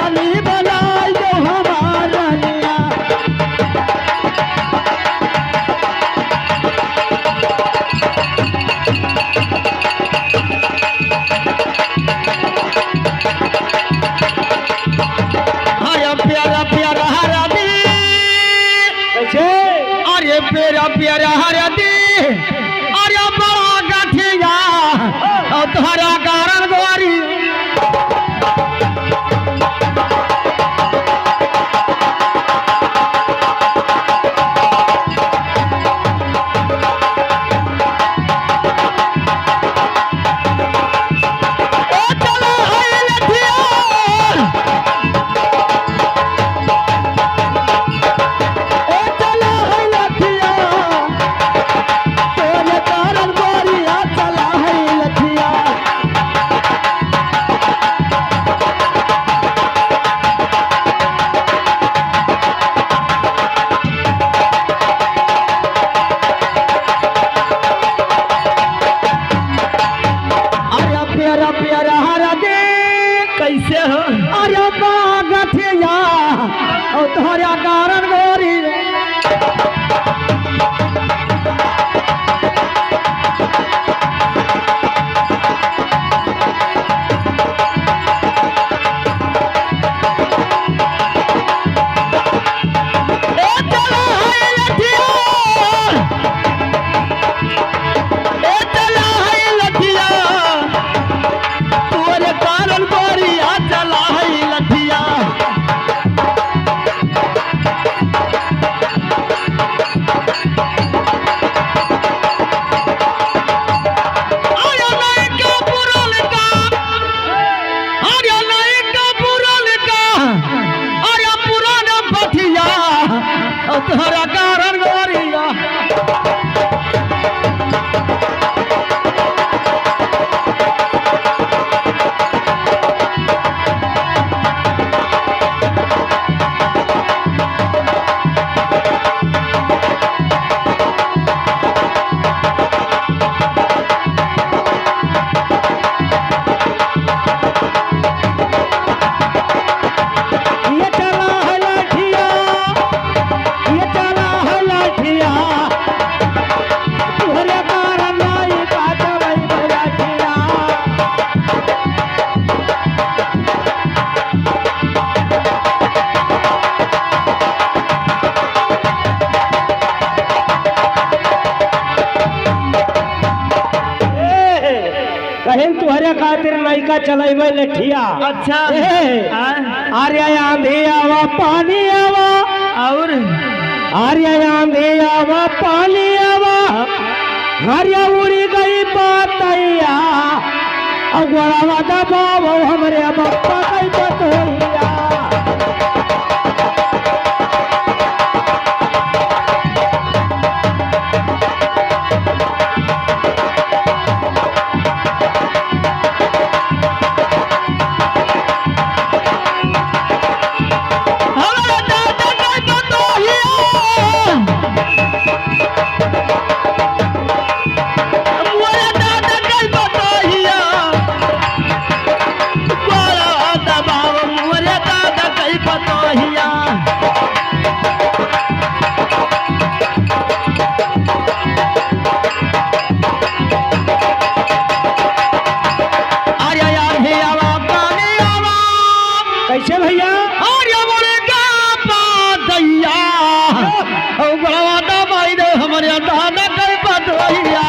तनी बनाई दो हमारा निया। अरे प्यारा प्यारा हरा दी कैसे, अरे प्यारा प्यारा हरा दी, अरे बड़ा गठिया और तुम्हारा कारण गोरी। कैसे हो, अरे बागठिया और तुम्हारा कारण गोरी। तुम्हारा कारण गोरिया। कहीं तुहरे खातिर नैका चलेबे लठिया। अच्छा आर्या आंधी आवा पानी आवा और आर्या आंधी आवा पानी आवा, हरिया उड़ी गई बातैया और गोड़ावा दबाओ हमरे बप्पा कई बतैया। कैसे भैया, अरे बोले दैया बड़ा दबाई दे हमारे दादा कई बतैया।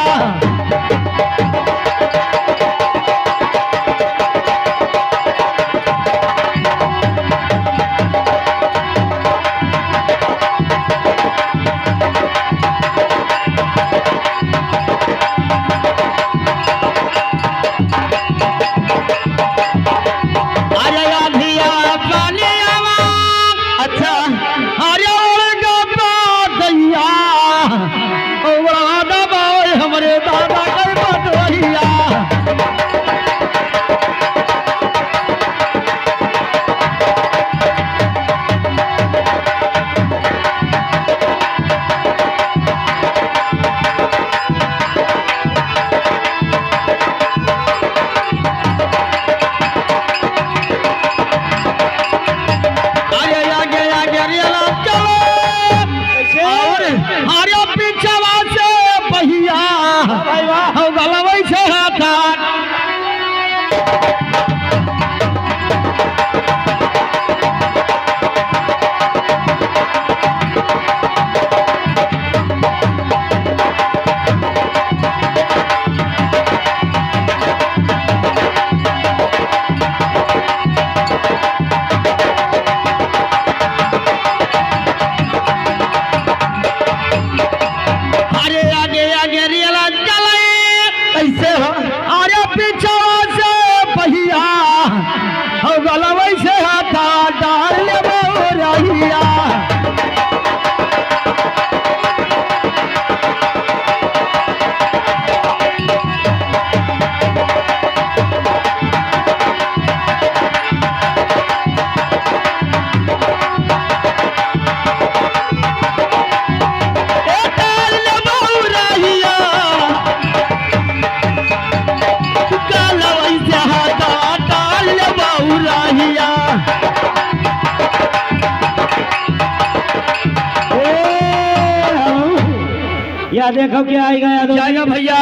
देखो क्या आएगा यादव जाएगा भैया।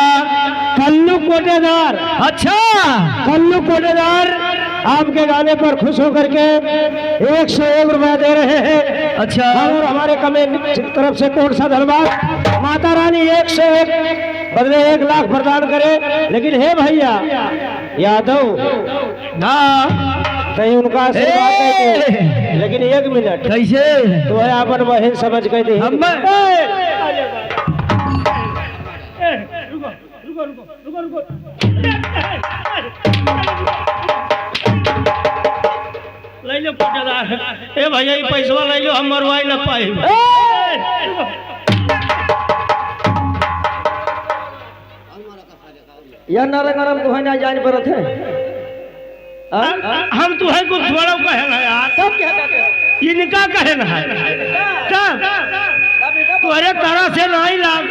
कल्लू कोटेदार। अच्छा कल्लू कोटेदार आपके गाने पर खुश होकर के 101 रुपया दे रहे हैं। अच्छा और हमारे कमेटी की तरफ से कौन सा धन्यवाद। माता रानी 101 बदले 1 लाख प्रदान करे। लेकिन हे भैया यादव ना कहीं उनका आशीर्वाद नहीं दे। लेकिन 1 मिनट कैसे तो है अपन बहन समझ के दी। हम ले लो कोटेदार। ए भैया ये पैसा ले लो, हम मरवाई ना पाए। या नारायण को है ना जान पर थे। हम तुहे कुछ थोड़ा कहे ना यार। तब क्या कहते इनका कहे ना है तब तुम्हारे तरह से नहीं लाग